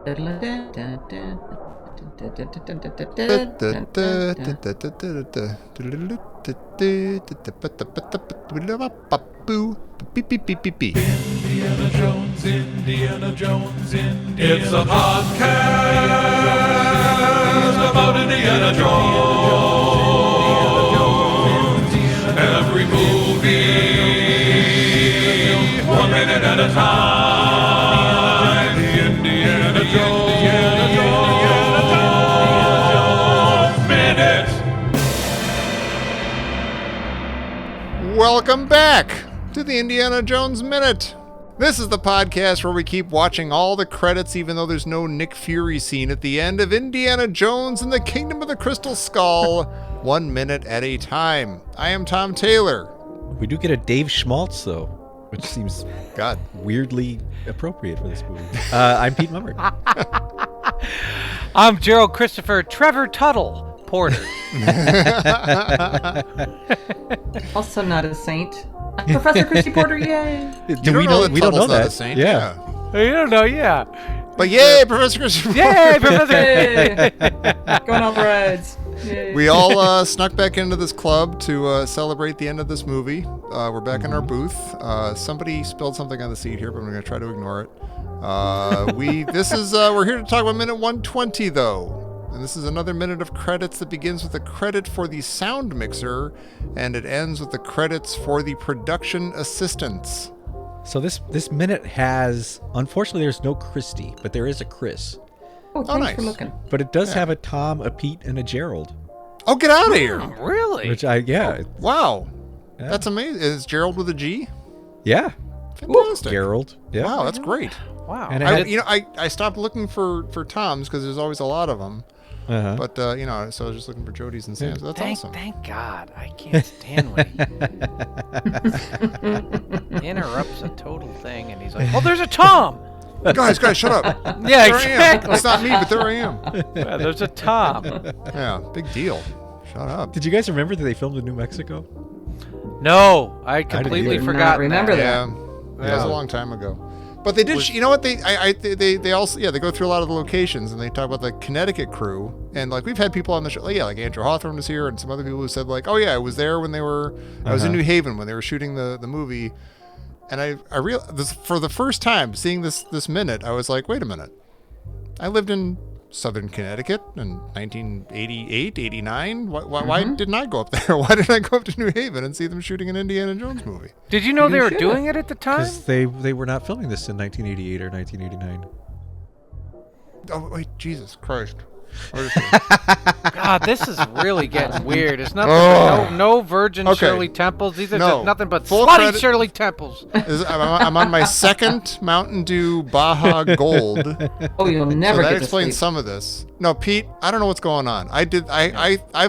Indiana Jones, Indiana Jones, Indiana. It's a podcast about Indiana Jones. Every movie, 1 minute at a time. Indiana Jones, Minute. Welcome back to the Indiana Jones Minute. This is the podcast where we keep watching all the credits even though there's no Nick Fury scene at the end of Indiana Jones and the Kingdom of the Crystal Skull, 1 minute at a time. I am Tom Taylor. We do get a Dave Schmaltz, though, which seems weirdly appropriate for this movie. I'm Pete Mummert. I'm Gerald Christopher Trevor Tuttle Porter. Also not a saint. Professor Christy Porter, yay! We don't know that. A saint. Yeah. You don't know, yeah. But yay, Professor Christopher. Yay, Professor! Hey! Going on the rides. Yay. We all snuck back into this club to celebrate the end of this movie. We're back in our booth. Somebody spilled something on the seat here, but I'm going to try to ignore it. We're here to talk about minute 120, though. And this is another minute of credits that begins with a credit for the sound mixer, and it ends with the credits for the production assistants. So this minute has, unfortunately, there's no Christy, but there is a Chris. Oh, thanks nice. for looking. But it does have a Tom, a Pete, and a Gerald. Oh, get out of here! Really? Wow, Yeah. that's amazing. Is Gerald with a G? Yeah. Fantastic. Gerald. Yeah. Wow, that's great. Wow. And I stopped looking for Toms because there's always a lot of them. Uh-huh. But, so I was just looking for Jodies and Sams. That's awesome. Thank God. I can't stand when he interrupts a total thing and he's like, oh, there's a Tom! Guys, shut up. Yeah, There exactly. I am. It's not me, but there I am. Yeah, there's a Tom. Yeah, big deal. Shut up. Did you guys remember that they filmed in New Mexico? No, I completely either. forgot. Remember that. Yeah, that was a long time ago. But they did, you know what? They also, they go through a lot of the locations and they talk about the Connecticut crew. And like, we've had people on the show, like Andrew Hawthorne was here and some other people who said like, oh yeah, I was there when I was in New Haven when they were shooting the movie. And I realized this for the first time seeing this minute, I was like, wait a minute. I lived in Southern Connecticut in 1988, 89. Why didn't I go up there? Why didn't I go up to New Haven and see them shooting an Indiana Jones movie? Did you know they were doing it at the time? Because they were not filming this in 1988 or 1989. Oh, wait, Jesus Christ. God, this is really getting weird. It's nothing. No virgin Shirley Temples. These are just nothing but Full slutty credit. Shirley Temples. I'm on my second Mountain Dew Baja Gold. Oh, you'll never So that get to explains sleep. some of this. No, Pete, I don't know what's going on. I've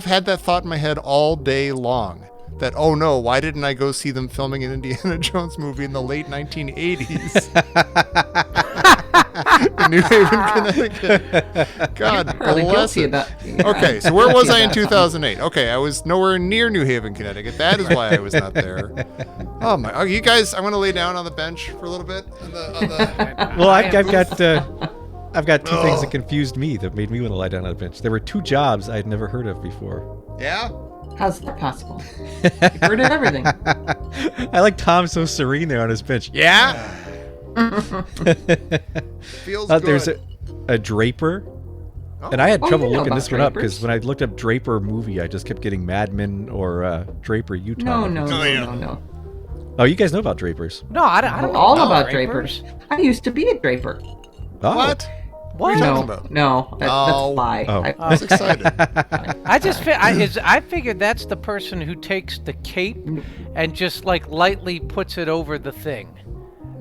had that thought in my head all day long. That, oh no, why didn't I go see them filming an Indiana Jones movie in the late 1980s? In New Haven, Connecticut. God Really bless guilty it. of that. Okay, so where was I in 2008? Okay, I was nowhere near New Haven, Connecticut. That is why I was not there. Oh my! Oh, you guys, I'm going to lay down on the bench for a little bit. Well, I've got two things that confused me that made me want to lie down on the bench. There were two jobs I'd never heard of before. Yeah. How's that possible? You've heard of everything. I like Tom so serene there on his bench. Yeah. Feels good. There's a draper. And I had trouble you know looking about this one up drapers. because when I looked up Draper movie, I just kept getting Mad Men or Draper Utah. No. Oh, you guys know about Drapers? No, I don't know All about drapers. I used to be a draper. Oh. What? What? are you No, talking about? no, that's a lie. Oh. I was excited. I figured that's the person who takes the cape and just like lightly puts it over the thing.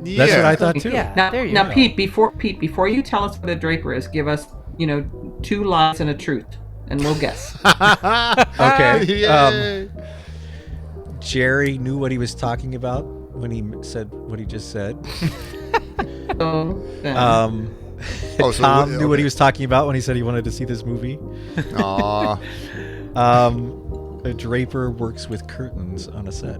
That's what I thought too. Yeah. Now, there you now go. Pete, before you tell us what a draper is, give us, 2 lies and a truth, and we'll guess. Okay. Yay. Jerry knew what he was talking about when he said what he just said. So, then, Tom knew what he was talking about when he said he wanted to see this movie. Aw. A draper works with curtains on a set.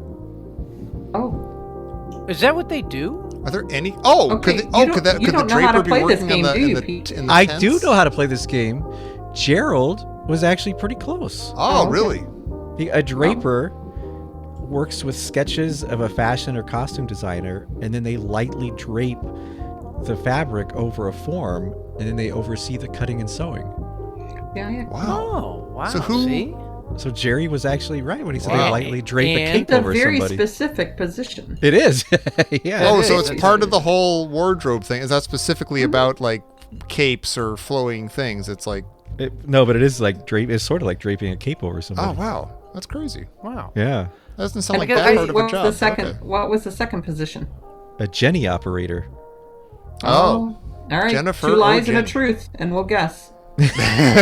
oh, Is that what they do? Are there any? Oh, Okay, could you could don't the know how to draper be play this working game, do you, in the Pete? in the I tents? do know how to play this game. Gerald was actually pretty close. Oh, okay. really? A draper works with sketches of a fashion or costume designer, and then they lightly drape the fabric over a form, and then they oversee the cutting and sewing. Yeah. Wow. Oh, wow. So who- See? So Jerry was actually right when he said Wow. they lightly drape a And- cape It's a over very somebody. specific position. It is. Yeah. Oh, It so is. it's part of the whole wardrobe thing. Is that specifically Mm-hmm. about like capes or flowing things? It's like, No, but it is like It's sort of like draping a cape over somebody. oh wow, that's crazy. Wow. Yeah. That doesn't sound like And that hard of a what was job. the second? Okay. What was the second position? A Jenny operator. Oh, All right. Jennifer 2 or lies and a Jenny. truth, and we'll guess.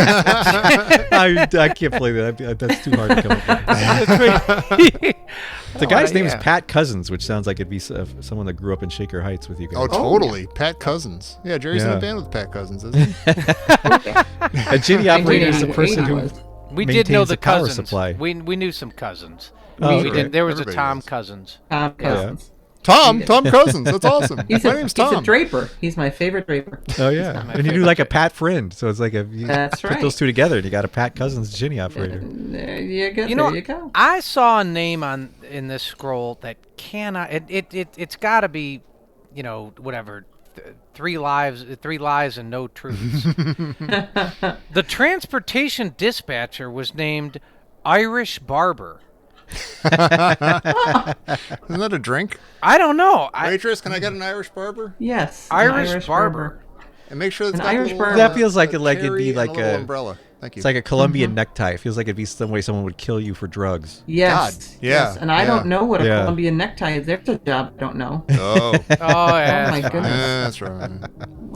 I can't play that. That's too hard to come up with. The guy's name is yeah. Pat Cousins, which sounds like it'd be someone that grew up in Shaker Heights with you guys. oh, totally. Pat Cousins. Yeah, Jerry's in Yeah. a band with Pat Cousins, isn't he? A Jenny operator is the person who 1980 We did know maintains the power cousins. supply. We knew some cousins. Oh, We okay. did. There was Everybody a Tom does. Cousins. Tom Cousins. Tom Cousins. That's awesome. He's My a, name's he's a Tom. draper. He's my favorite draper. Oh yeah, not my and you do favorite like a kid. Pat friend, so it's like you That's put right. those two together, and you got a Pat Cousins Jenny operator. There you go. You know, there you go. I saw a name in this scroll that cannot. It's got to be, whatever. 3 lies and no truths. The transportation dispatcher was named Irish Barber. Isn't that a drink? I don't know. Waitress, can I get an Irish barber? Yes. an Irish barber. And make sure it's An got Irish a little, barber. That feels like it'd be cherry like and a little a- umbrella. Thank you. It's like a Colombian necktie. It feels like it'd be some way someone would kill you for drugs. Yes. God, yeah, Yes. And I yeah. don't know what a Yeah. Colombian necktie is. There's a job I don't know. Oh, Oh yeah. my that's fine. goodness. that's right.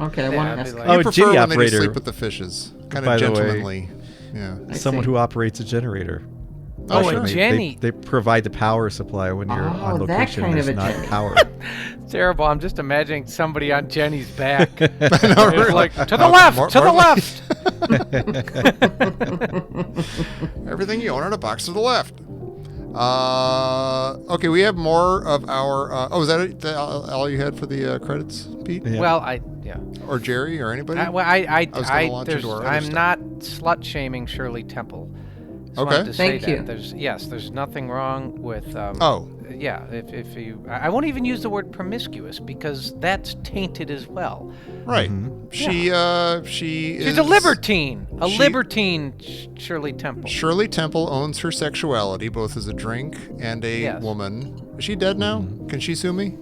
Okay, I Yeah, want I'd to be ask. like- Oh, You prefer Jenny when they just operator. sleep with the fishes. Kind By of the way. gentlemanly. Yeah. I Someone see. who operates a generator. Oh, sure. and They- Jenny. They provide the power supply when you're on Oh, that location. kind There's of a not Jenny. power. Terrible. I'm just imagining somebody on Jenny's back. No, It's really. like to the left, more- to the more like- left. Everything you own on a box to the left. Okay, we have more of our. Is that it? All you had for the credits, Pete? Yeah. Well, yeah. Or Jerry or anybody? I was gonna launch into our other I'm stuff. not slut shaming Shirley Temple. Just Okay. wanted to say Thank that. you. There's nothing wrong with. Oh. Yeah, if you, I won't even use the word promiscuous because that's tainted as well. Right. Mm-hmm. She is. She's a libertine, she- libertine, Shirley Temple. Shirley Temple owns her sexuality both as a drink and a Yes. woman. Is she dead now? Mm-hmm. Can she sue me?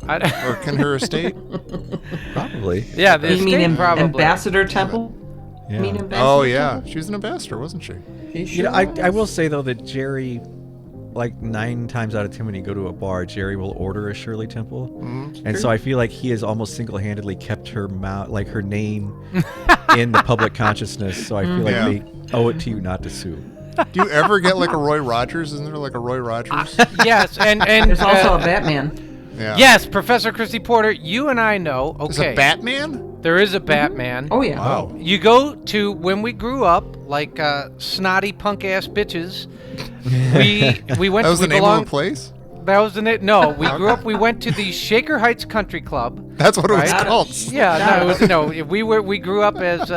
I, Or can her estate? Probably. yeah, the You mean estate probably. Ambassador Temple? Yeah. You mean Ambassador Oh yeah, Temple? she was an ambassador, wasn't she? She You sure know, I was. will say though that Jerry, like 9 times out of 10 when you go to a bar, Jerry will order a Shirley Temple, and so I feel like he has almost single-handedly kept her her name in the public consciousness. So I feel like Yeah. they owe it to you not to sue. Do you ever get like a Roy Rogers? Isn't there like a Roy Rogers? Yes, and There's also a Batman. Yeah. yes, Professor Christy Porter, you and I know. There's Okay, a Batman? there is a Batman. Oh yeah. Wow. You go to when we grew up, like snotty punk ass bitches. We went. That was we the name belonged, of the place? That was the name. No, we grew up. We went to the Shaker Heights Country Club. That's what it was Right? called. Yeah, no, it was, no. We grew up as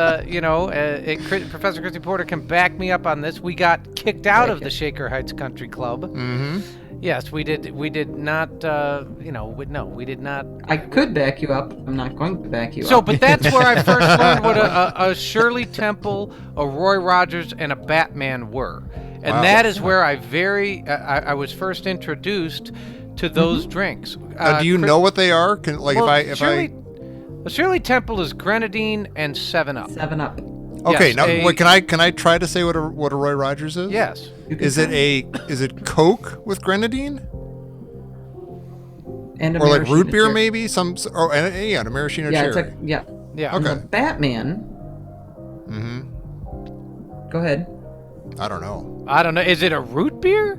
Professor Christy Porter can back me up on this. We got kicked out of the Shaker Heights Country Club. Mm-hmm. Yes, we did. We did not. We did not. I could back you up. I'm not going to back you So, up. but that's where I first learned what a Shirley Temple, a Roy Rogers, and a Batman were, and Wow. that is where I was first introduced to those drinks. Do you know what they are? Can like Well, if Shirley, the Shirley Temple is grenadine and 7-Up. 7-Up. Okay, yes, now a- what, can I try to say what a Roy Rogers is? Yes. You can Is it try. is it Coke with grenadine And a or like maraschino root beer cherry. maybe yeah, a maraschino Yeah, cherry. it's yeah. Yeah. Okay. And the Batman. Mm-hmm. Go ahead. I don't know. I don't know. Is it a root beer?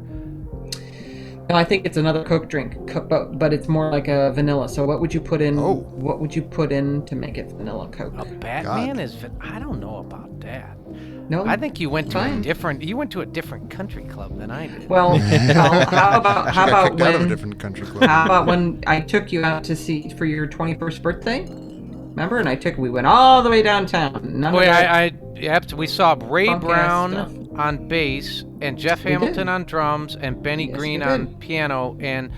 No, I think it's another Coke drink, but it's more like a vanilla. So what would you put in? Oh. What would you put in to make it vanilla Coke? A Batman is. I don't know about that. No, I think you went to Fine. a different. You went to a different country club than I did. Well, how about Got how kicked out of a when different country club. how about when I took you out to see for your 21st birthday? Remember? And we went all the way downtown. None Wait, of that we saw Ray punk-ass Brown stuff. on bass and Jeff We Hamilton did. on drums and Benny Yes, Green we on did. piano and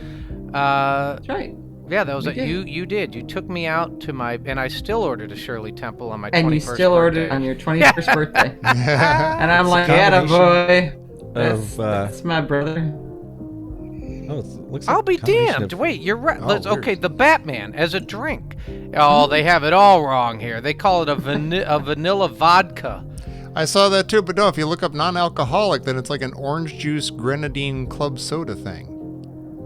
That's right. yeah, that was We a, did. you did. You took me out to my and I still ordered a Shirley Temple on my 21st And you still ordered birthday. on your 21st birthday. And I'm like, combination attaboy. That's, of, that's my brother. Oh, it looks like I'll be a combination damned. of- Wait, you're right. Oh, Let's, weird. okay, the Batman as a drink. Oh, they have it all wrong here. They call it a vanilla vodka. I saw that too, but no, if you look up non-alcoholic, then it's like an orange juice grenadine club soda thing,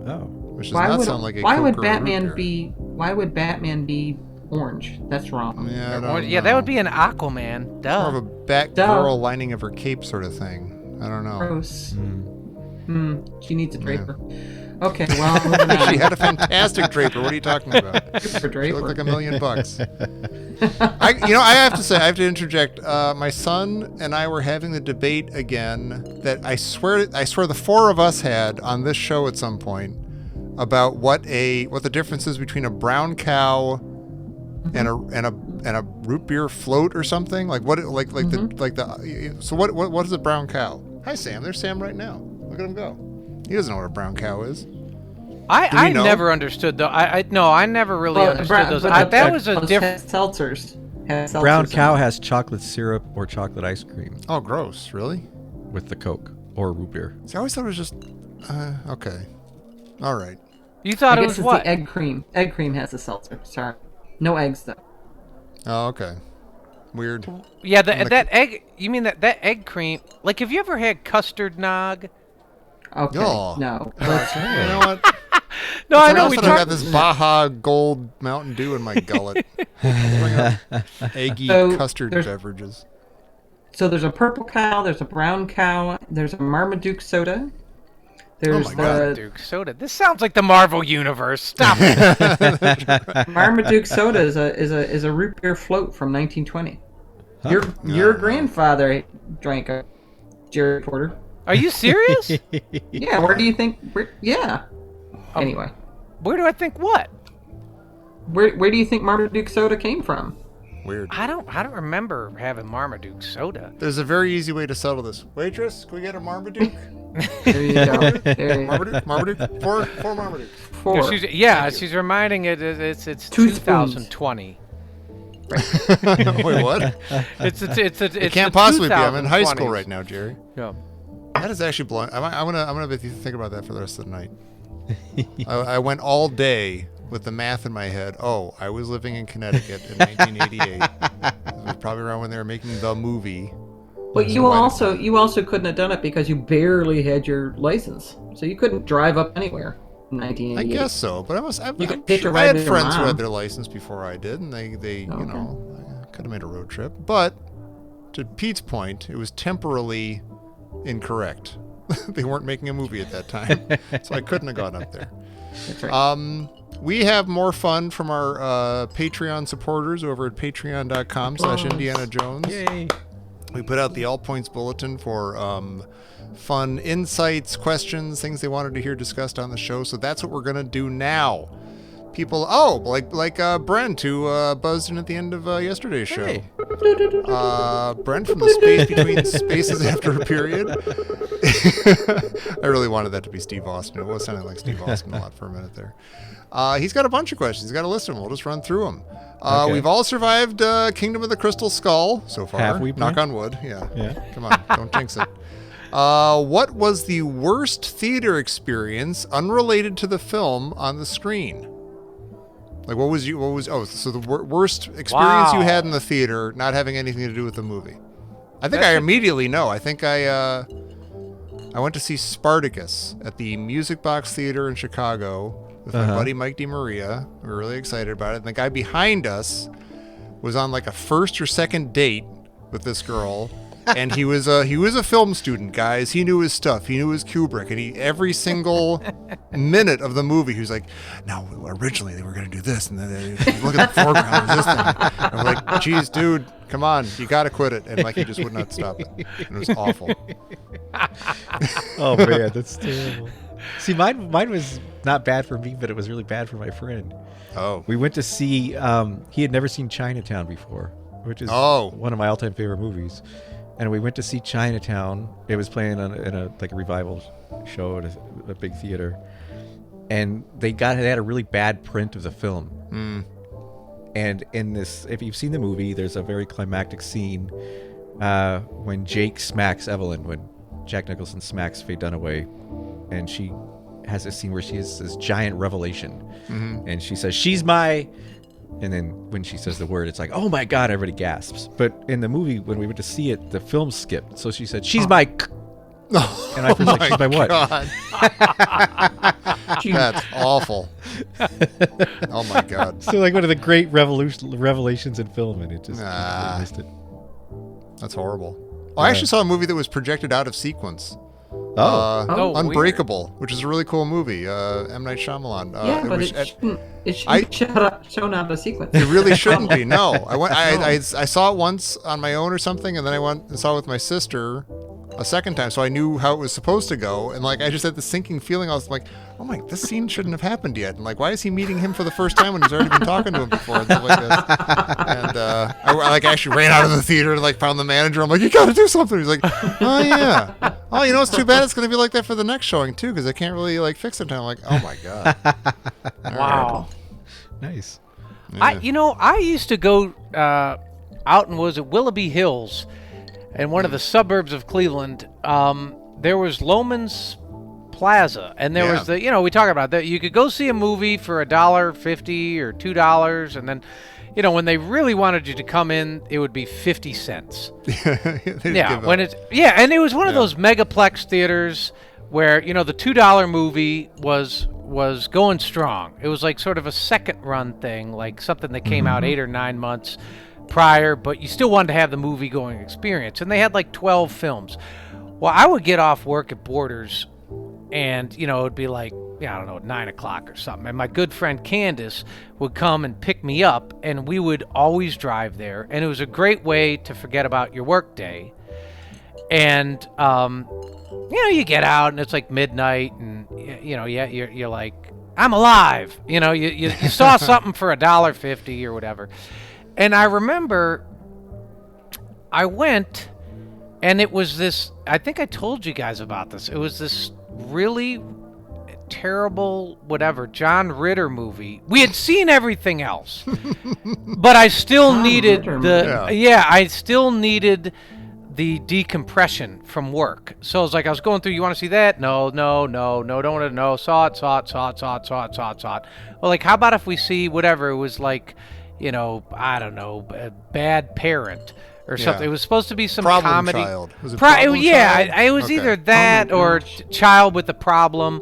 Oh. which does not sound like a why Coke would or a Batman root beer. why would Batman be orange? That's wrong. Yeah, I don't Or- yeah, know. that would be an Aquaman. Duh. more of a Batgirl lining of her cape sort of thing. I don't know. Gross. Hmm. She needs a draper. Okay, well, moving on. She had a fantastic draper. What are you talking about? Super She looked like draper. $1 million. I have to say, I have to interject. My son and I were having the debate again that I swear the four of us had on this show at some point about what the difference is between a brown cow and a root beer float or something. Like what what is a brown cow? Hi Sam, there's Sam right now. Look at him go. He doesn't know what a brown cow is. Do I we know? never understood though. I never really Well, understood those. but That was a those different. had seltzers. Had seltzers Brown in cow them. has chocolate syrup or chocolate ice cream Oh, gross! Really? with the Coke or root beer. See, I always thought it was just okay. All right. You thought I it guess was it's what? the egg cream. Egg cream has a seltzer. Sorry, no eggs though. Oh, okay. Weird. Yeah, the- that egg. You mean that egg cream? Like, have you ever had custard nog? Okay, Oh. no. You know what? No, I know All of we a sudden I got talked. this Baja Gold Mountain Dew in my gullet. Bring up eggy So, custard there's- beverages. So there's a purple cow. There's a brown cow. There's a Marmaduke soda. There's my God. Duke soda. This sounds like the Marvel universe. Stop it. Marmaduke soda is a root beer float from 1920. Your No. grandfather drank a Jerry Porter. Are you serious? Yeah, where do you think? Yeah. Anyway, Where do I think what? where do you think Marmaduke soda came from? Weird. I don't remember having Marmaduke soda. There's a very easy way to settle this. Waitress, can we get a Marmaduke? There you go. There you go. Marmaduke? Four Marmadukes. Four. She's reminding it's Two spoons. 2020. Wait, what? It's It can't possibly be. I'm in high school right now, Jerry. Yeah. That is actually blowing. I'm gonna bet you think about that for the rest of the night. I went all day with the math in my head. Oh, I was living in Connecticut in 1988. It was probably around when they were making the movie. But you also couldn't have done it because you barely had your license, so you couldn't drive up anywhere in I 1988. guess so, but You could I'm hitch a sure ride I had with your friends who mom. had their license before I did, and they Okay. you know, could have made a road trip. But to Pete's point, it was temporally incorrect. They weren't making a movie at that time, so I couldn't have gone up there. That's right. We have more fun from our Patreon supporters over at patreon.com/Indiana Jones. Yay. We put out the All Points Bulletin for fun insights, questions, things they wanted to hear discussed on the show. So that's what we're going to do now. People, like Brent, who buzzed in at the end of yesterday's show. Hey. Brent from the Space Between Spaces After a Period. I really wanted that to be Steve Austin. It was sounding like Steve Austin a lot for a minute there. He's got a bunch of questions. He's got a list of them. We'll just run through them. Okay. We've all survived Kingdom of the Crystal Skull so far. Have we, Knock Brent? on wood. Yeah. Yeah. Come on. Don't jinx it. What was the worst theater experience unrelated to the film on the screen? Like, so the worst experience you Wow. had in the theater, not having anything to do with the movie. I think I immediately know. I think I went to see Spartacus at the Music Box Theater in Chicago with my buddy Mike DeMaria. We were really excited about it. And the guy behind us was on like a first or second date with this girl. And he was a film student, guys. He knew his stuff. He knew his Kubrick, and every single minute of the movie, he was like, "No, originally they were going to do this, and then look at the foreground of this thing." And I'm like, "Geez, dude, come on, you got to quit it." And like he just would not stop it. And it was awful. Oh man, that's terrible. See, mine was not bad for me, but it was really bad for my friend. Oh, We went to see. He had never seen Chinatown before, which is one of my all-time favorite movies. And we went to see Chinatown. It was playing in a revival show at a big theater, and they had a really bad print of the film. And in this, if you've seen the movie, there's a very climactic scene when Jake smacks Evelyn, when Jack Nicholson smacks Faye Dunaway, and she has a scene where she has this giant revelation, and she says, "She's my," and then when she says the word, it's like, "Oh my God!" Everybody gasps. But in the movie, when we went to see it, the film skipped, so she said, "She's my," and I was like, "She's my what?" That's awful. Oh my God. So like one of the great revelations in film, and it just I missed it. That's horrible. Oh, I actually saw a movie that was projected out of sequence. Unbreakable, which is a really cool movie. M. Night Shyamalan. It shouldn't shown out of sequence. It really shouldn't be. No, I saw it once on my own or something, and then I went and saw it with my sister a second time, so I knew how it was supposed to go. And like I just had this sinking feeling. I was like, "Oh my, this scene shouldn't have happened yet." And like, why is he meeting him for the first time when he's already been talking to him before and stuff like this? And I like actually ran out of the theater and like found the manager. I'm like, "You got to do something." He's like, "Oh yeah. Oh, you know, it's too bad it's going to be like that for the next showing too, because I can't really like fix it." And I'm like, "Oh my God." Wow. Nice. Yeah. I used to go out and was at Willoughby Hills, in one of the suburbs of Cleveland. There was Loman's Plaza, and there was we talk about that. You could go see a movie for $1.50 or $2, and then, when they really wanted you to come in, it would be 50 cents. And it was one of those megaplex theaters where the $2 movie was going strong. It was like sort of a second run thing, like something that came out 8 or 9 months prior, but you still wanted to have the movie going experience. And they had like 12 films. Well, I would get off work at Borders, and it would be like, I don't know, 9 o'clock or something, and my good friend Candace would come and pick me up, and we would always drive there, and it was a great way to forget about your work day. And you get out and it's like midnight, and you're like, I'm alive. You saw something for $1.50 or whatever. And I remember I went, and it was this, I think I told you guys about this. It was this really terrible, John Ritter movie. We had seen everything else, but I still needed I still needed the decompression from work. So I was like, I was going through, you want to see that? No, don't want to know. Saw it. Well, like, how about if we see whatever? It was like, I don't know, a Bad Parent or something. It was supposed to be some Problem comedy. Child. Was it Problem Child? It was either that or Child with a Problem.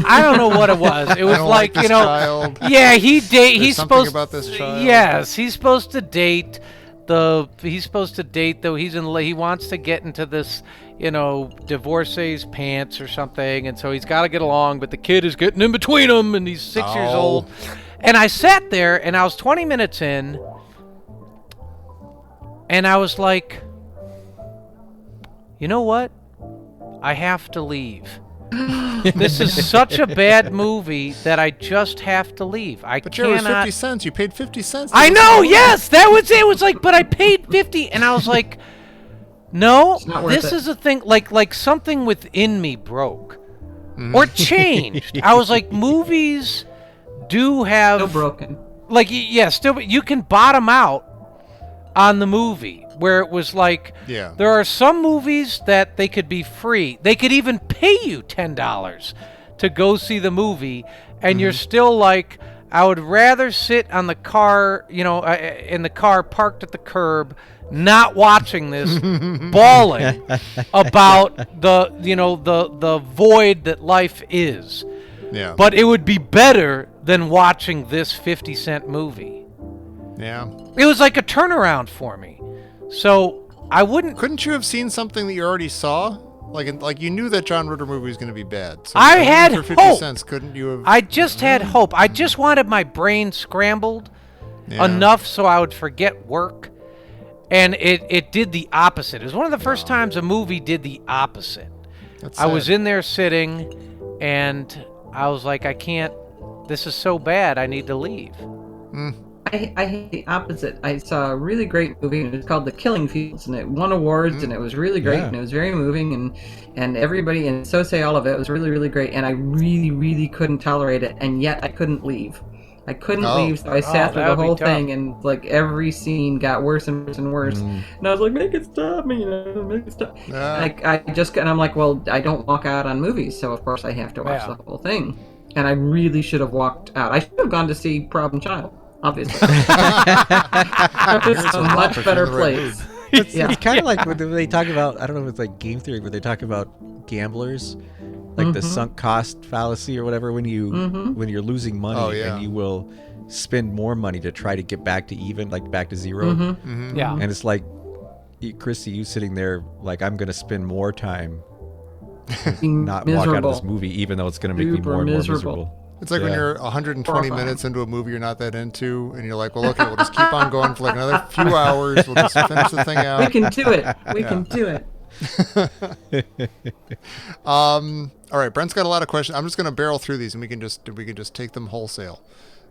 I don't know what it was. It was like, child. Yeah, he's supposed about this child. Yes, he's supposed to date though. He wants to get into this, divorcee's pants or something, and so he's got to get along, but the kid is getting in between them, and he's 6 years old. And I sat there, and I was 20 minutes in, and I was like, you know what? I have to leave. This is such a bad movie that I just have to leave. But it was 50 cents. You paid 50 cents. I know, yes, that was it. It was like, but I paid 50, and I was like, no, this is a thing, like something within me broke or changed. I was like, movies do have Still broken. Like, still, you can bottom out on the movie, where it was like, there are some movies that they could be free. They could even pay you $10 to go see the movie, and you're still like, I would rather sit on the car, in the car parked at the curb, not watching this, bawling about the void that life is. Yeah. But it would be better than watching this 50-cent movie. Yeah. It was like a turnaround for me. So I wouldn't... Couldn't you have seen something that you already saw? Like you knew that John Ritter movie was going to be bad. So I had for 50 hope. cents, couldn't you have? I just had hope. I just wanted my brain scrambled enough so I would forget work. And it did the opposite. It was one of the first times a movie did the opposite. That's I was sad. in there sitting, and I was like, I can't. This is so bad. I need to leave. I hate the opposite. I saw a really great movie, and it's called The Killing Fields, and it won awards, and it was really great, and it was very moving, and everybody, and so say all of it was really, really great, and I really, really couldn't tolerate it, and yet I couldn't leave. I couldn't leave, so I sat through that the would be whole tough. thing, and like every scene got worse and worse and worse. And I was like, make it stop me, make it stop. And I'm like, well, I don't walk out on movies, so of course I have to watch the whole thing. And I really should have walked out. I should have gone to see Problem Child, obviously. It's a much better place. It's kind of like when they talk about, I don't know if it's like game theory, but they talk about gamblers, like the sunk cost fallacy or whatever, when you're losing money and you will spend more money to try to get back to even, like back to zero. Yeah. And it's like, Christy, you sitting there like, I'm going to spend more time not walk out of this movie, even though it's going to make me more and more miserable. It's like when you're 120 minutes into a movie you're not that into, and you're like, well, okay, we'll just keep on going for like another few hours. We'll just finish the thing out. We can do it. We can do it. All right, Brent's got a lot of questions. I'm just going to barrel through these, and we can just take them wholesale.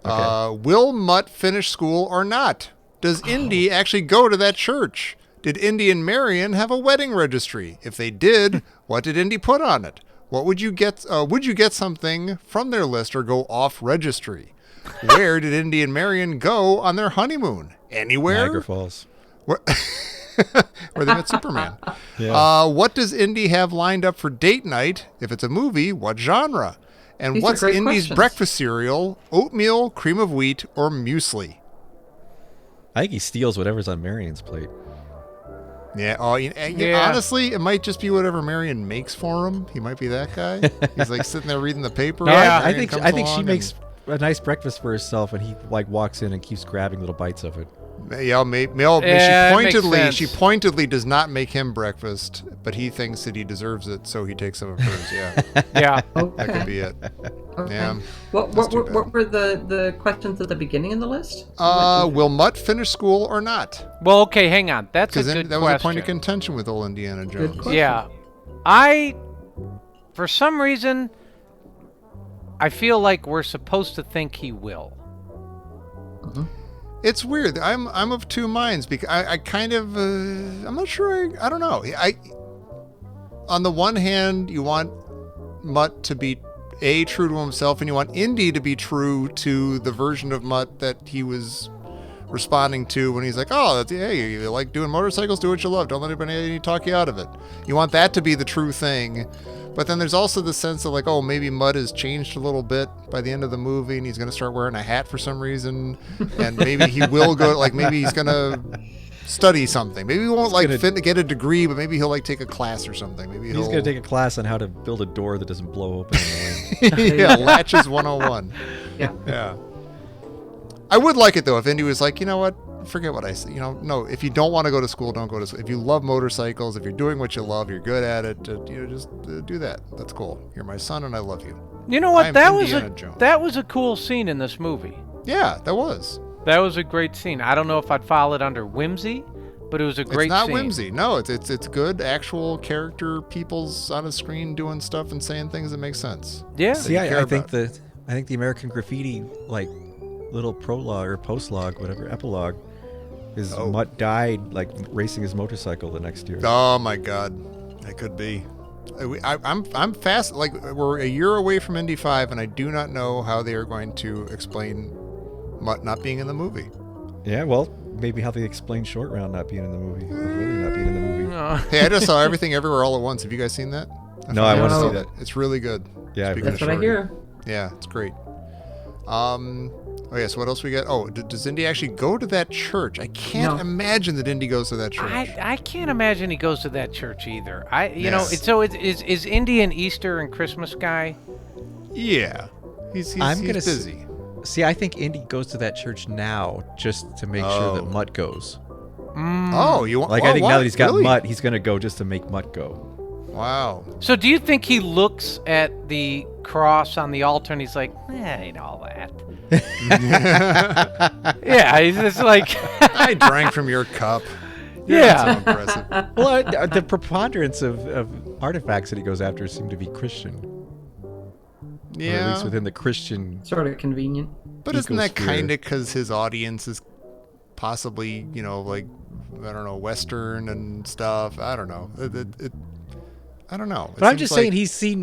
Okay. Will Mutt finish school or not? Does Indy actually go to that church? Did Indy and Marion have a wedding registry? If they did, what did Indy put on it? What would you get? Would you get something from their list or go off registry? Where did Indy and Marion go on their honeymoon? Anywhere? Niagara Falls. Where they met Superman. Yeah. What does Indy have lined up for date night? If it's a movie, what genre? And These are what's great Indy's questions. breakfast cereal? Oatmeal, cream of wheat, or muesli? I think he steals whatever's on Marion's plate. Yeah. Oh, honestly, it might just be whatever Marion makes for him. He might be that guy. He's like sitting there reading the paper. Yeah, I Marion think comes she along makes a nice breakfast for herself, and he like walks in and keeps grabbing little bites of it. Yeah, it makes sense. she pointedly does not make him breakfast, but he thinks that he deserves it, so he takes some of hers. Yeah, Yeah. that could be it. Okay. Yeah. What too bad. were the questions at the beginning of the list? Will Mutt finish school or not? Well, okay, hang on. That's a Because good that was question. a point of contention with old Indiana Jones. question. Yeah. For some reason, I feel like we're supposed to think he will. It's weird. I'm of two minds because I kind of I'm not sure. I don't know. On the one hand, you want Mutt to be true to himself, and you want Indy to be true to the version of Mutt that he was responding to when he's like, "Oh, hey, you like doing motorcycles? Do what you love. Don't let anybody talk you out of it." You want that to be the true thing. But then there's also the sense of like, oh, maybe Mutt has changed a little bit by the end of the movie, and he's going to start wearing a hat for some reason, and maybe he will go, like maybe he's going to study something. Maybe he won't get a degree, but maybe he'll like take a class or something. Maybe He's going to take a class on how to build a door that doesn't blow open in the wind. yeah, Latches 101. Yeah. I would like it though if Indy was like, you know what? Forget what I said. No. If you don't want to go to school, don't go to school. If you love motorcycles, if you're doing what you love, you're good at it. Just do that. That's cool. You're my son, and I love you. You know what? I'm That Indiana was a cool scene in this movie. Yeah, that was. That was a great scene. I don't know if I'd file it under whimsy, but it was a great scene. It's not whimsy. No, it's good actual character people's on a screen doing stuff and saying things that make sense. Yeah. See, I think the American Graffiti like little prologue or postlog, whatever, epilogue, is Mutt died like racing his motorcycle the next year. Oh my God, that could be. I'm fast. Like we're a year away from Indy 5, and I do not know how they are going to explain Mutt not being in the movie. Yeah, well, maybe how they explain Short Round not being in the movie, or really not being in the movie. Hey, I just saw Everything Everywhere All at Once. Have you guys seen that? No, I want to saw see that. It's really good. Yeah, Speaking That's of what I Shorty. hear. Yeah, it's great. Oh yeah, so what else we got? Oh, does Indy actually go to that church? I can't imagine that Indy goes to that church. I can't imagine he goes to that church either. Is Indy an Easter and Christmas guy? Yeah, he's busy. See, I think Indy goes to that church now just to make sure that Mutt goes. Oh, you want? Like I think now that he's got really? Mutt, he's gonna go just to make Mutt go. Wow. So do you think he looks at the cross on the altar and he's like, that ain't all that? Yeah, he's just like... I drank from your cup. Yeah. That's so impressive. Well, the preponderance of artifacts that he goes after seem to be Christian. Or at Yeah. least within the Christian. Sort of convenient. But isn't that ecosphere. kind of because his audience is possibly, like, I don't know, Western and stuff? I don't know. I don't know. It But I'm seems just like- saying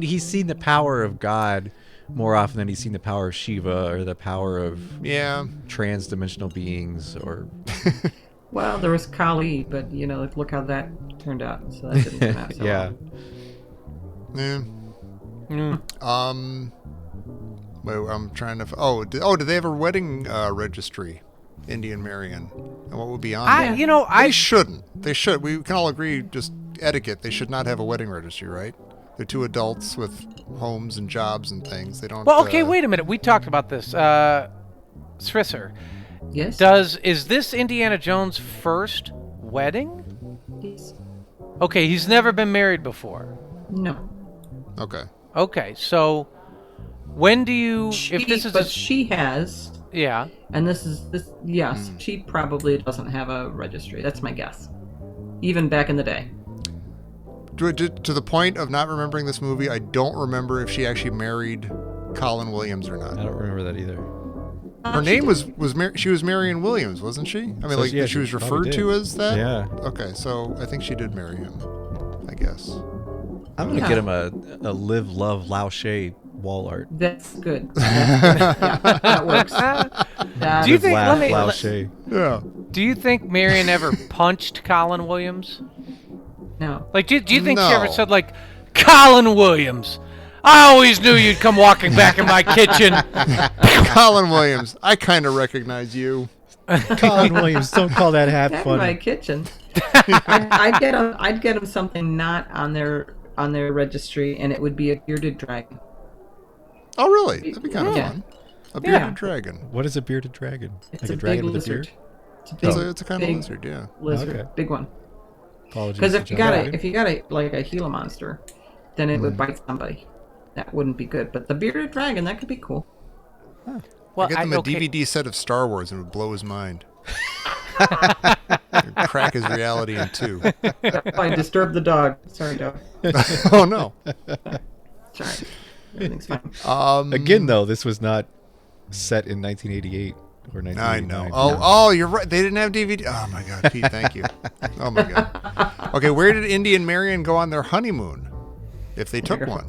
he's seen the power of God more often than he's seen the power of Shiva or the power of Yeah. trans-dimensional beings or... Well, there was Kali, but look how that turned out. So that didn't turn out so yeah. Yeah. Mm. Wait, I'm trying to. Did they have a wedding registry, Indian Marion? And what would be on there? They shouldn't. They should. We can all agree, just etiquette. They should not have a wedding registry, right? They're two adults with homes and jobs and things. They don't. Well, okay, wait a minute. We talked about this. Srisser, Yes. is this Indiana Jones' first wedding? Yes. Okay, he's never been married before. No. Okay. Okay, so when do you... She has, Yeah. and this. Yes, she probably doesn't have a registry. That's my guess. Even back in the day. To the point of not remembering this movie, I don't remember if she actually married Colin Williams or I not. don't remember that either. Her name was she was Marion Williams, wasn't she? I mean, So, like yeah, she was she probably referred to did. as that. Yeah. Okay, so I think she did marry him. I guess. I'm going to Yeah. get him a Live, Love, Lao She wall art. That's good. That works. Do you Live, think- laugh, let me- Lao let- She. Yeah. Do you think Marion ever punched Colin Williams? No. Like, do you think she No. ever said, like, Colin Williams, I always knew you'd come walking back in my kitchen. Colin Williams, I kind of recognize you. Colin Williams, don't call that half Back in my funny. kitchen. I'd get them something not on their registry, and it would be a bearded dragon. Oh, really? That'd be kind of Yeah. fun. A bearded Yeah. dragon. What is a bearded dragon? It's Like a a dragon big with a lizard. beard? It's a big, It's a kind of big lizard, yeah. lizard, Okay. big one. Apologies Because to if you John. got a like a Gila monster, then it would bite somebody. That wouldn't be good. But the bearded dragon, that could be cool. Well, Get him a okay. DVD set of Star Wars and it would blow his mind. It'd crack his reality in two. I disturbed the dog. Sorry, dog. Oh, no. Sorry. Everything's fine. Again, though, this was not set in 1988 or I 1989. know. Oh, you're right. They didn't have DVD. Oh, my God, Pete, thank you. Oh, my God. Okay, where did Indy and Marion go on their honeymoon? If they took one.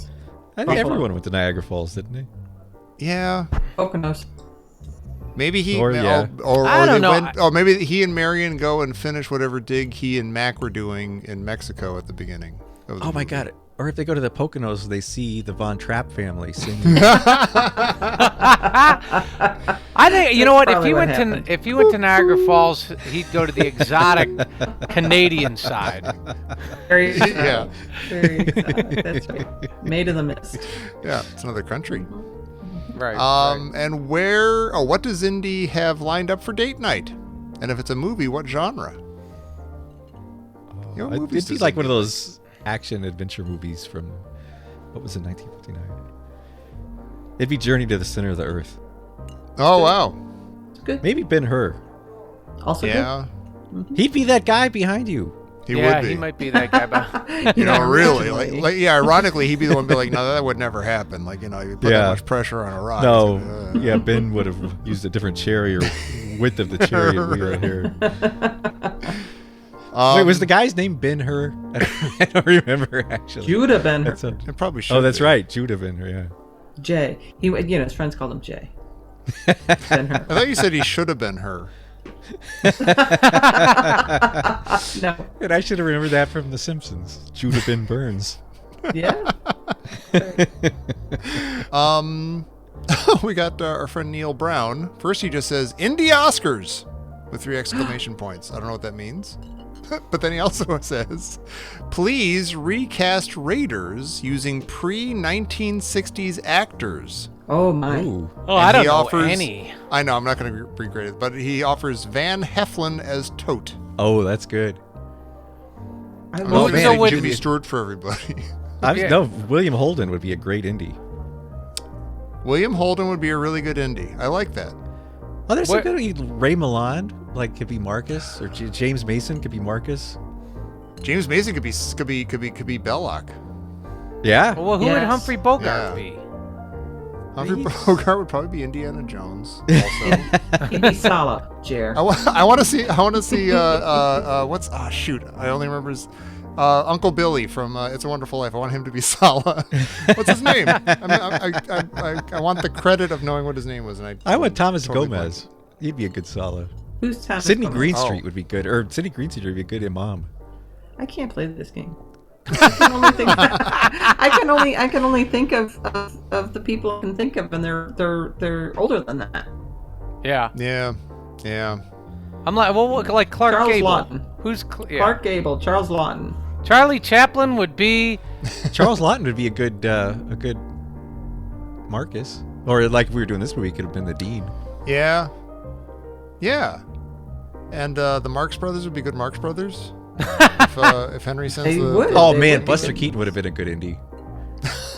I think everyone went to Niagara Falls, didn't they? Yeah. Poconos. Maybe he, Or, yeah. or I don't they know. went. Oh, maybe he and Marion go and finish whatever dig he and Mac were doing in Mexico at the beginning. of the Oh, my movie. God. Or if they go to the Poconos, they see the Von Trapp family singing. I think you know what? If probably he what went happened. to if he went to Niagara Falls, he'd go to the exotic Canadian side. Very Yeah. Very exotic. That's right. Made of the mist. Yeah, it's another country. Right. And where? Oh, what does Indy have lined up for date night? And if it's a movie, what genre? You know, what movies It'd be does like Indy one of those action adventure movies from, what was it, 1959? It'd be Journey to the Center of the Earth. Oh, wow. It's good. Maybe Ben-Hur. Also Yeah, He'd be that guy behind you. he yeah, would be. he might be that guy. But good. You know, really, originally. like, yeah. Ironically, he'd be the one be like, "No, that would never happen." Like, you know, you put that Yeah. much pressure on a rock. No, It's gonna, yeah, Ben would have used a different chariot or width of the chariot wheel here. Wait, was the guy's name Ben-Hur? I don't remember, actually. Judah Ben That's a- It probably should. oh, that's be. right. Judah Ben-Hur, yeah. Jay. His friends called him Jay. I Ben-Hur. thought you said he should have been her. No. And I should have remembered that from The Simpsons. Judah Ben Burns. Yeah. We got our friend Neil Brown. First, he just says Indie Oscars with 3 exclamation points. I don't know what that means. But then he also says, please recast Raiders using pre-1960s actors. Oh my. Ooh. oh, And I don't he know offers- any. I know, I'm not going to be graded, but he offers Van Heflin as Tote. Oh, that's good. I I'm love not so saying would- Jimmy Stewart for everybody. Yeah. No, William Holden would be a great indie. William Holden would be a really good indie. I like that. Oh, there's some What- good. Ray Milland, like, could be Marcus, or James Mason could be Marcus. James Mason could be Belloc. Yeah. Well, who would Yes. Humphrey Bogart Yeah. be? Humphrey He's- Bogart would probably be Indiana Jones. Also, He'd be Sala, Jer. I want to see. What's shoot? I only remember his Uncle Billy from It's a Wonderful Life. I want him to be Sala. What's his name? I want the credit of knowing what his name was. And I want Thomas totally Gomez. He'd be a good Sala. Who's Thomas Sidney Gomez? Greenstreet would be good, or Sidney Greenstreet would be a good imam. I can't play this game. I can only think of the people I can think of, and they're older than that. Yeah. Yeah. I'm like Clark Charles Gable. Lawton. Who's yeah. Clark Gable, Charles Lawton. Charlie Chaplin would be. Charles Lawton would be a good Marcus, or like if we were doing this movie, he could have been the dean. Yeah. And the Marx Brothers would be good Marx Brothers. if Henry sends They the. would. Oh They man, would be Buster good. Keaton would have been a good indie.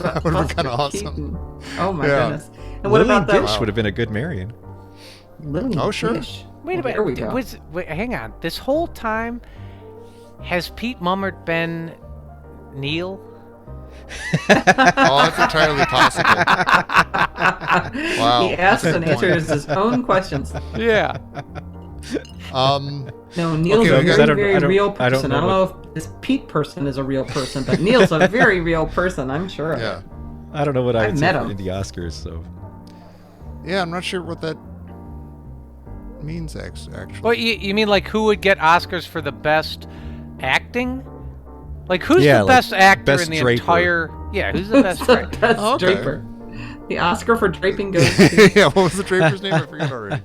That would've been kinda Buster awesome. Keaton. Oh my Yeah. goodness. And what about Lillian that? Gish would have been a good Marion. Lillian Oh, sure. Gish. Wait a Well, there we minute. go. Wait, hang on. This whole time, has Pete Mummert been Neil? Oh, that's entirely possible. Wow. He asks that's a and good point. answers his own questions. Yeah. No, Neil's Okay, a we got- very, I don't- very I don't- real I don't person. know I don't know if this Pete person is a real person, but Neil's a very real person. I'm sure of Yeah. it. I don't know what I I've would met say for him. indie Oscars. So Yeah, I'm not sure what that means actually. Well, you mean like who would get Oscars for the best acting? Like who's Yeah, the like best actor best in the Draper. entire? Yeah, who's the best? The Draper? best Okay. Draper. The Oscar for draping goes to Yeah, what was the Draper's name? I forget already.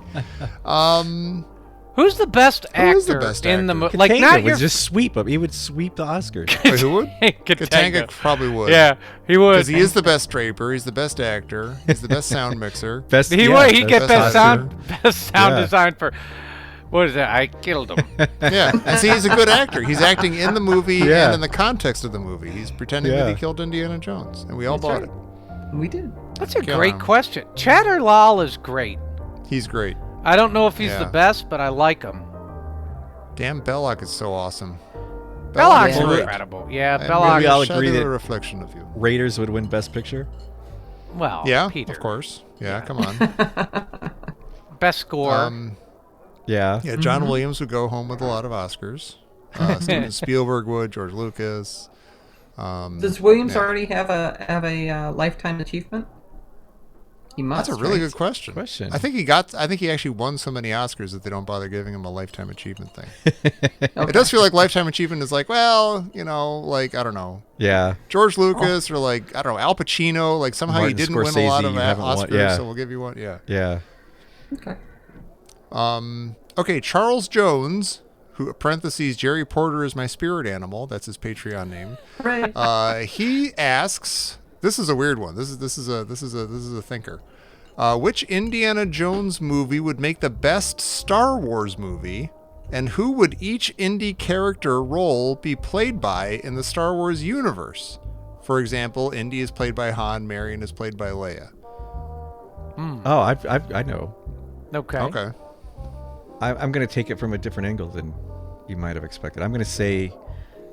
Who's the best actor Who is the best in the actor? movie? Like Katanga not would your just sweep him. He would sweep the Oscars. Wait, who would? Katanga. Katanga probably would. Yeah, he would. Because he is the best Draper. He's the best actor. He's the best sound mixer. Best. He yeah, would. He get best best sound Yeah. design for. What is that? I killed him. Yeah, and see, he's a good actor. He's acting in the movie Yeah. and in the context of the movie. He's pretending that he Yeah. killed Indiana Jones, and we all That's bought right. it. We did. That's a Kill great him. question. Chatter Lal is great. He's great. I don't know if he's Yeah. the best, but I like him. Damn, Belloc is so awesome. Belloc's Yeah. incredible. Yeah, I'm Belloc. We all a agree shadow that- reflection of you. Raiders would win Best Picture. Well, Yeah, Peter. of course. Yeah, Yeah. come on. Best score. Yeah. Yeah, John Williams would go home with a lot of Oscars. Steven Spielberg would. George Lucas. Does Williams yeah. already have a lifetime achievement? He must. That's a really right? good question. Question. I think he actually won so many Oscars that they don't bother giving him a lifetime achievement thing. It does feel like lifetime achievement is like, well, like I don't know, Yeah. George Lucas or like I don't know, Al Pacino. Like somehow Martin he didn't win a lot Scorsese, of you haven't won- Oscars, yeah. so we'll give you one. Yeah. Yeah. Okay. Okay, Charles Jones, who parentheses Jerry Porter is my spirit animal. That's his Patreon name. Right. He asks, this is a weird one. This is a thinker. Which Indiana Jones movie would make the best Star Wars movie, and who would each indie character role be played by in the Star Wars universe? For example, Indy is played by Han, Marion is played by Leia. Oh, I know. okay. Okay. I'm going to take it from a different angle than you might have expected. I'm going to say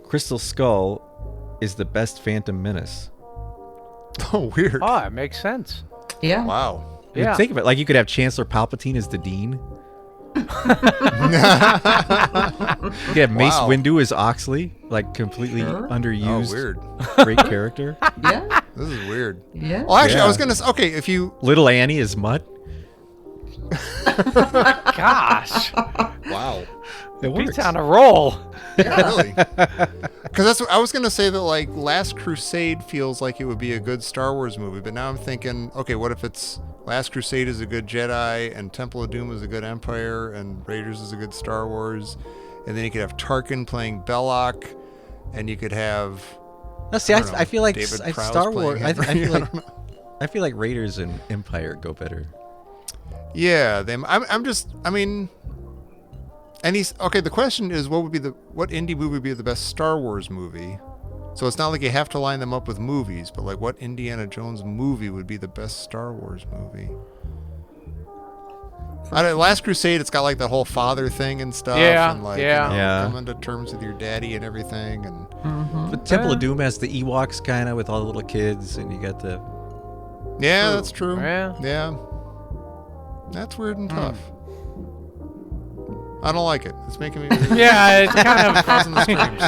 Crystal Skull is the best Phantom Menace. Oh, weird. Oh, it makes sense. Yeah. Wow. I mean, Yeah. think of it. Like you could have Chancellor Palpatine as the dean. You could have Mace Wow. Windu as Oxley, like completely Sure. underused, Oh, weird. great character. Yeah. This is weird. Yeah. Well, actually, Yeah. I was going to say, okay, if you, Little Annie as Mutt. Gosh, wow. It works. Pete's on a roll. Really? Because that's what I was gonna say that like Last Crusade feels like it would be a good Star Wars movie, but now I'm thinking, okay, what if it's Last Crusade is a good Jedi and Temple of Doom is a good Empire and Raiders is a good Star Wars, and then you could have Tarkin playing Belloc, and you could have No, see, I don't know, I feel like David Prowse Star playing Wars. I Henry, feel I like don't know. I feel like Raiders and Empire go better. Yeah, them. I'm just. I mean, And he's okay. The question is, what indie movie would be the best Star Wars movie? So it's not like you have to line them up with movies, but like, what Indiana Jones movie would be the best Star Wars movie? Last Crusade, it's got like the whole father thing and stuff, and like coming to terms with your daddy and everything, and But Temple of Doom has the Ewoks kind of with all the little kids, and you got the that's true. Yeah. That's weird and tough. I don't like it. It's making me. Yeah, it's kind of causing the screams.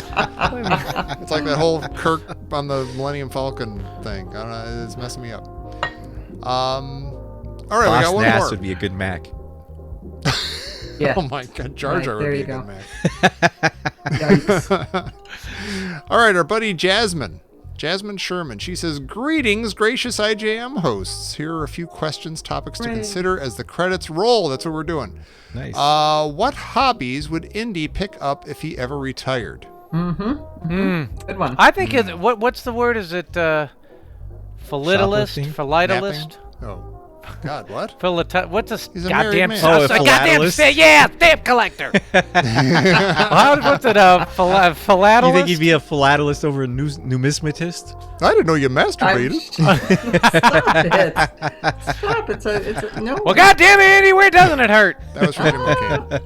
It's like that whole Kirk on the Millennium Falcon thing. I don't know. It's messing me up. All right, Boss we got one Nass more. would be a good Mac. Yeah. Oh my God, Jar Jar Right, would be there a you good Yikes. Mac. All right, our buddy Jasmine Sherman. She says, "Greetings, gracious IJM hosts. Here are a few questions, topics to Hooray. consider as the credits roll." That's what we're doing. Nice. What hobbies would Indy pick up if he ever retired? Good one. I think it's what's the word? Is it philatelist? Shoplifting? Philatelist? Oh, God, what? What's a He's a married goddamn? man. Oh, a goddamn philatelist? stamp collector. What's it? Philatelist? You think he'd be a philatelist over a numismatist? I didn't know you masturbated. Stop it. It's a no. Well, goddamn it, Andy, where doesn't it hurt? That was from Jim McCain.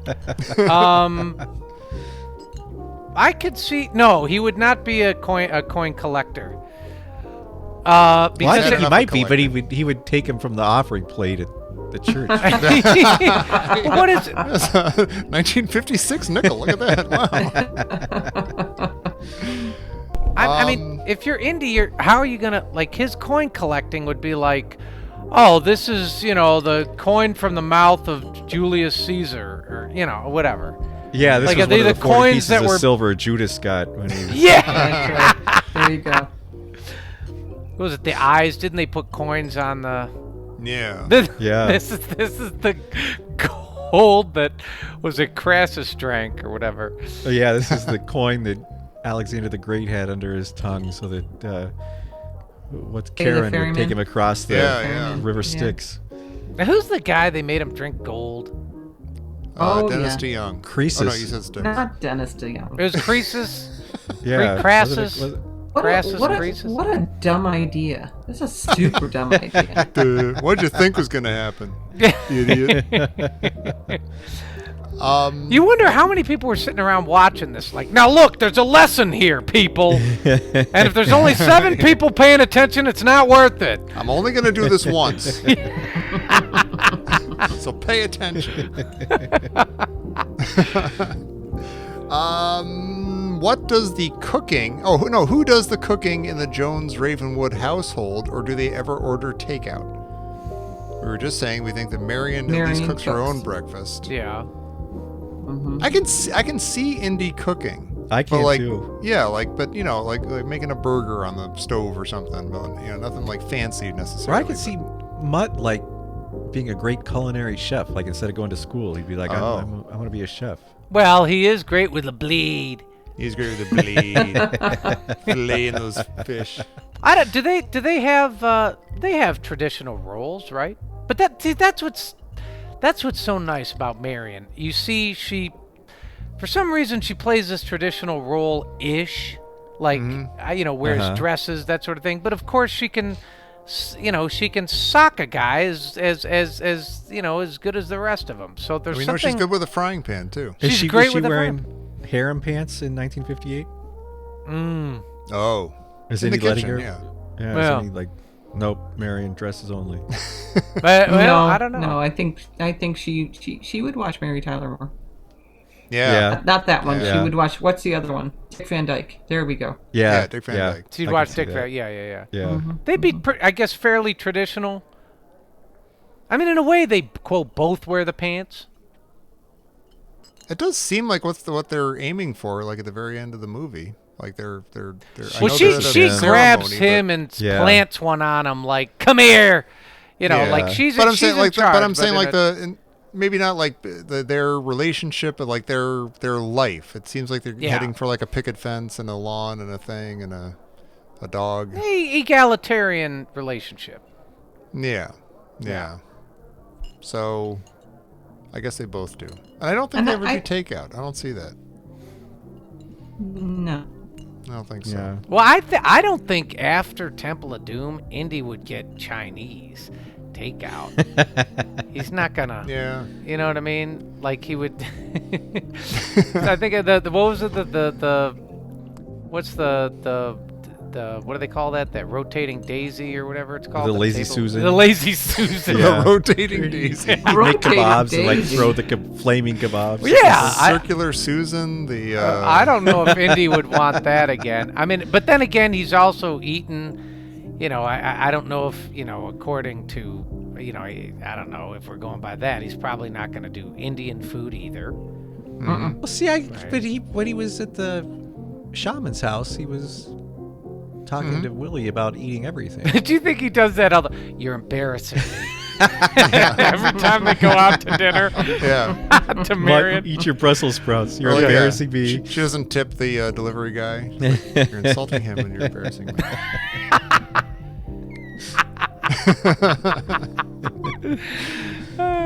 I could see. No, he would not be a coin collector. Because Well, I think it- he might be, but he would take him from the offering plate at the church. what is it? That's a 1956 nickel. Look at that. Wow. I mean, if you're indie, how are you gonna like his coin collecting would be like, oh, this is the coin from the mouth of Julius Caesar, or whatever. Yeah, this Like, was are they one of the the 40 coins pieces that of were- silver Judas got when he was... Yeah. That's right. There you go. What was it the eyes? Didn't they put coins on the? Yeah. Yeah. This is the gold that was it Crassus drank or whatever. Oh, yeah, this is the coin that Alexander the Great had under his tongue so that Hey, the Karen would ferryman. take him across the Yeah. river Yeah. Styx. Now, who's the guy they made him drink gold? Dennis yeah. DeYoung. Croesus. Oh, no, you said Styx. Not Dennis DeYoung. It was Croesus. Yeah. Crassus. What a Croesus. what a dumb idea. That's a super dumb idea. What'd you think was going to happen? Idiot. You wonder how many people were sitting around watching this. Like, now look, there's a lesson here, people. And if there's only 7 people paying attention, it's not worth it. I'm only going to do this once. So pay attention. What does the cooking... Oh, no, who does the cooking in the Jones-Ravenwood household, or do they ever order takeout? We were just saying we think that Marion at least Marion cooks her cooks. own breakfast. Yeah. I can see Indy cooking. I But can like, too. yeah, like making a burger on the stove or something, but nothing like fancy Or necessarily. I could see Mutt like being a great culinary chef. Like instead of going to school, he'd be like, I want to be a chef. Well, he is great with a bleed. He's great with the blade, filleting those fish. I don't. Do they have traditional roles, right? But that's what's so nice about Marion. You see, for some reason she plays this traditional role-ish, like wears dresses, that sort of thing. But of course she can, she can sock a guy as good as the rest of them. So there's We something. know she's good with a frying pan too. She's Is great she with a wearing harem pants in 1958? Oh, Is in the Indy letting kitchen, her? yeah. Yeah. Well. Is Indy like, nope, Marion dresses only. Well, no, I don't know. No, I think she would watch Mary Tyler Moore. Yeah. Not that one. Yeah. She would watch. What's the other one? Dick Van Dyke. There we go. Yeah, Dick Van Dyke. She'd I watch can see Dick that. Van. Yeah. Yeah. They'd be, I guess, fairly traditional. I mean, in a way, they quote both wear the pants. It does seem like what they're aiming for, like at the very end of the movie. Like they're. I Well, know she they're at a grabs ceremony, him but- and Yeah. plants one on him, like, "Come here," Yeah. like she's. But I'm she's saying in like, charge, but I'm saying like in maybe not like their relationship, but like their life. It seems like they're Yeah. heading for like a picket fence and a lawn and a thing and a dog. a egalitarian relationship. Yeah. So, I guess they both do. And I don't think And they ever I- do takeout. I don't see that. No. I don't think so. Yeah. Well, I don't think after Temple of Doom, Indy would get Chinese takeout. He's not gonna. Yeah. You know what I mean? Like he would. I think of the what was it the what's the what do they call that? That rotating daisy or whatever it's called. The lazy table? Susan. The lazy Susan. Yeah. The rotating daisy. Make Rotating kebabs and like daisy. throw the flaming kebabs. Yeah, The I, circular Susan. The I don't know if Indy would want that again. I mean, but then again, he's also eaten. You know, I don't know if according to I don't know if we're going by that. He's probably not going to do Indian food either. Well, see, but when he was at the shaman's house, he was talking to Willie about eating everything. Do you think he does that? You're embarrassing me. Every time they go out to dinner yeah. to Mark, Marion. eat your Brussels sprouts. You're Oh, yeah. embarrassing me. She doesn't tip the delivery guy. You're insulting him and you're embarrassing me.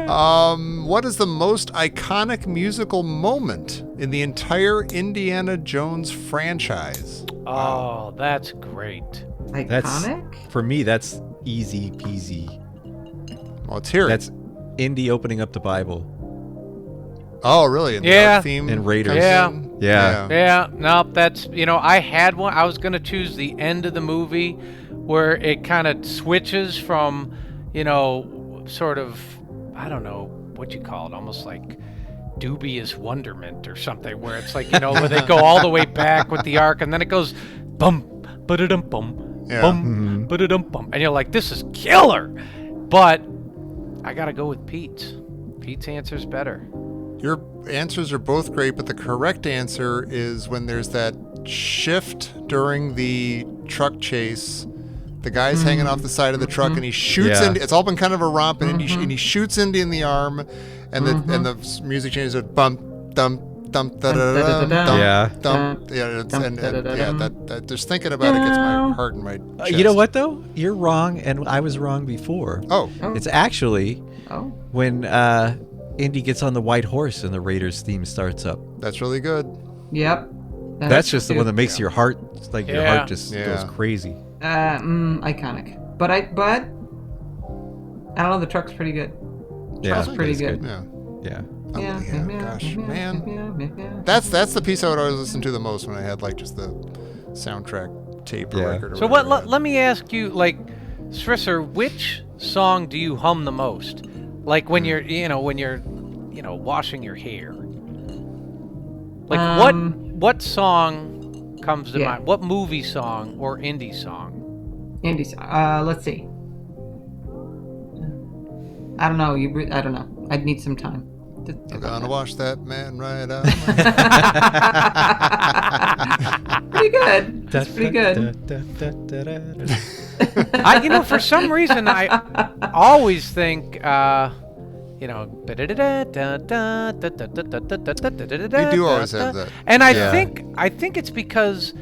What is the most iconic musical moment in the entire Indiana Jones franchise? Oh, that's great. Iconic? For me, that's easy peasy. Well, let's hear it. That's Indy opening up the Bible. Oh, really? And the Yeah. art theme And Raiders. comes Yeah. in? Yeah. Yeah, no, that's, I had one. I was going to choose the end of the movie where it kind of switches from, sort of, I don't know what you call it, almost like dubious wonderment or something, where it's like, where they go all the way back with the arc and then it goes bum, ba-da-dum, bum, Yeah. bum, ba-da-dum, bum. And you're like, this is killer. But I got to go with Pete's. Pete's answer's better. Your answers are both great, but the correct answer is when there's that shift during the truck chase. The guy's hanging off the side of the truck, and he shoots Yeah. Indy. It's all been kind of a romp, and he shoots Indy in the arm, and the music changes to bump, dump, dump, da da da dum, Yeah. dump. Yeah, it's, and that just thinking about it gets my heart in my chest. You know what, though? You're wrong, and I was wrong before. Oh, It's actually Oh. when Indy gets on the white horse and the Raiders theme starts up. that's really good. Yep. That's just the one that makes your heart, like your Yeah. heart just Yeah. goes crazy. Iconic. But I don't know, the truck's pretty good. Yeah, Truck's pretty it's good. Yeah. Yeah. Oh, Yeah. gosh, man. Yeah. That's the piece I would always listen to the most when I had like just the soundtrack tape or Yeah. record. Or So whatever. let me ask you, like, Srisser, which song do you hum the most? Like when you're washing your hair. Like what song comes to Yeah. mind? What movie song or indie song? Andy's. Let's see. I don't know. I don't know. I'd need some time. I'm gonna wash that man right out. Pretty good. That's pretty good. For some reason I always think you do always have that. And I Yeah. think it's because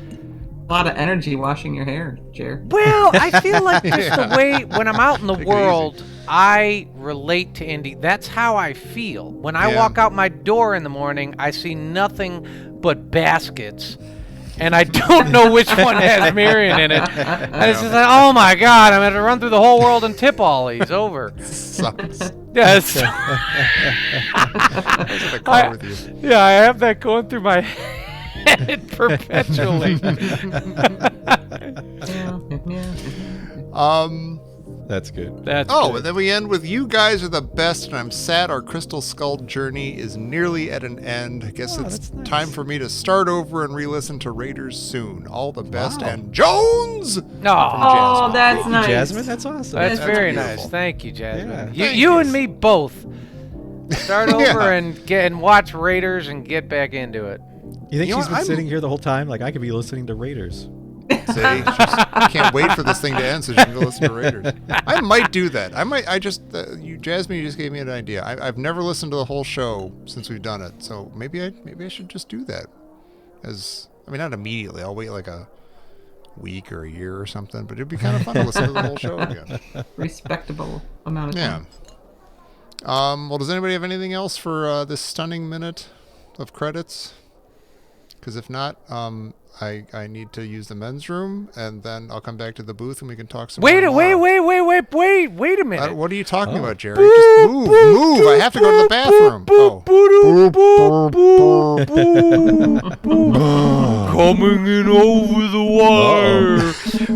A lot of energy washing your hair, Jer. well, I feel like just the way when I'm out in the Take it world, I relate to Indy. That's how I feel. When I Yeah. walk out my door in the morning, I see nothing but baskets. And I don't know which one has Marion in it. And it's just like, oh my God, I'm going to run through the whole world and tip all these over. Sucks. Yes. I was in the car with you. Yeah, I have that going through my head perpetually. That's good. That's Oh, good. and then we end with "You guys are the best," and I'm sad our Crystal Skull journey is nearly at an end. I guess it's that's nice. time for me to start over and re-listen to Raiders soon. All the best, Wow. and Jones. No. Oh, that's nice. Jasmine, that's awesome. That's That's very beautiful. nice. Thank you, Jasmine. Yeah. You, Thank you you. and me both. Start Yeah. over and watch Raiders and get back into it. You think You know she's what, been sitting here the whole time? Like, I could be listening to Raiders. See, I can't wait for this thing to end so she can go listen to Raiders. I might do that. Jasmine, you just gave me an idea. I've never listened to the whole show since we've done it, so maybe I should just do that. Not immediately. I'll wait like a week or a year or something, but it'd be kind of fun to listen to the whole show again. Respectable amount of Yeah. time. Well, does anybody have anything else for this stunning minute of credits? Because if not, I need to use the men's room, and then I'll come back to the booth and we can talk some more. Wait a minute. What are you talking about, Jerry? Just move. I have to go to the bathroom. Coming in over the wire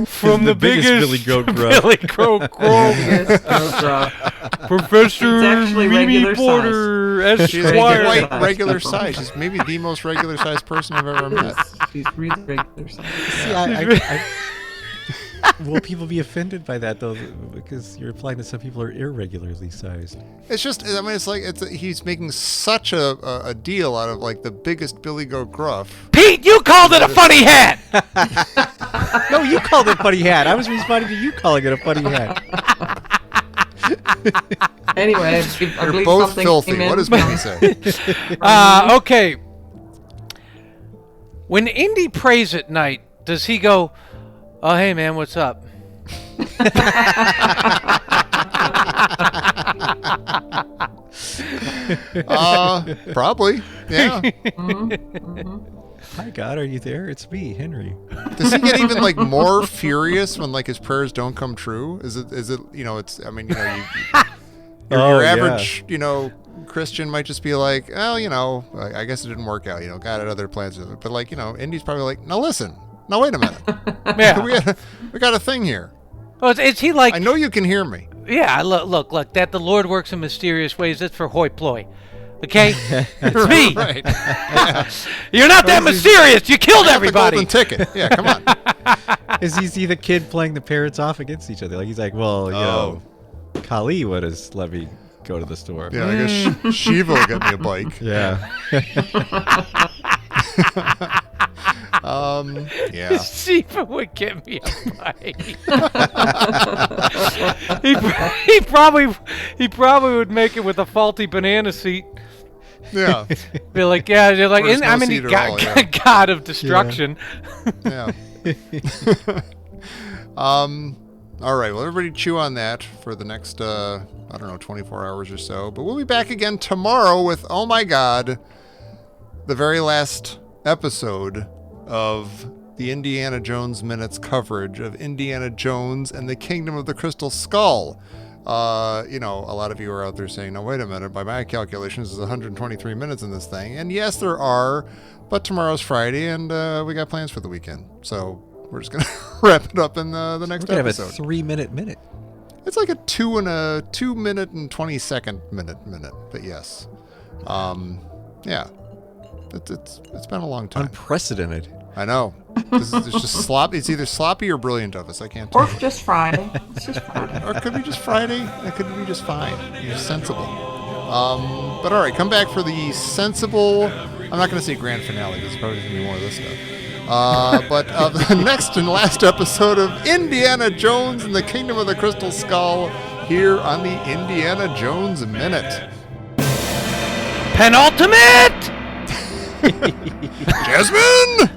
from the biggest Billy Goat Gruff. Billy Goat Gruff. Professor actually Mimi regular Porter, She's Esquire. quite regular size. She's maybe the most regular sized person I've ever met. She's really regular size. See, will people be offended by that though? Because you're implying that some people are irregularly sized. It's just, I mean, it's like he's making such a deal out of like the biggest Billy Goat Gruff. Pete, you called it a funny hat. No, you called it funny hat. I was responding to you calling it a funny hat. Anyway, I You're believe both something filthy. came in. What does Mimi say? Okay. When Indy prays at night, does he go, "Oh, hey, man, what's up"? Probably. Yeah. Hi, God, are you there? It's me, Henry. Does he get even like more furious when like his prayers don't come true? Is it it's, I mean, your average, Christian might just be like, well, I guess it didn't work out, God had other plans with it. But like, Indy's probably like, now listen, now wait a minute. Yeah. we got a thing here. Oh, is he like? I know you can hear me. Yeah, look, that the Lord works in mysterious ways, that's for hoi polloi. Okay? It's me. Right. Yeah. You're not that mysterious. You killed I have everybody. the golden ticket. Yeah, come on. Is he see the kid playing the parents off against each other? Like he's like, well, Kali would have let me go to the store. Yeah, I guess Shiva will get me a bike. Yeah. Yeah. Shiva would give me a bite. he probably would make it with a faulty banana seat. Yeah. Be like, yeah, they're like, Or just no I'm seat an at all, yeah. god of destruction. Yeah. All right. Well, everybody chew on that for the next, 24 hours or so. But we'll be back again tomorrow with, oh my God, the very last episode of the Indiana Jones Minutes coverage of Indiana Jones and the Kingdom of the Crystal Skull. A lot of you are out there saying, no, wait a minute, by my calculations, there's 123 minutes in this thing. And yes, there are, but tomorrow's Friday, and we got plans for the weekend. So we're just going to wrap it up in the next We're gonna episode. have a 3-minute minute. It's like a 2 minute and 20-second minute, but yes. Yeah. It's been a long time. Unprecedented. I know. It's just sloppy. It's either sloppy or brilliant of us. I can't tell. Or just Friday. It's just Friday. Or it could be just Friday. It could be just fine. You're sensible. But all right, come back for the sensible. I'm not going to say grand finale because there's probably going to be more of this stuff. But the next and last episode of Indiana Jones and the Kingdom of the Crystal Skull here on the Indiana Jones Minute. Penultimate! Jasmine!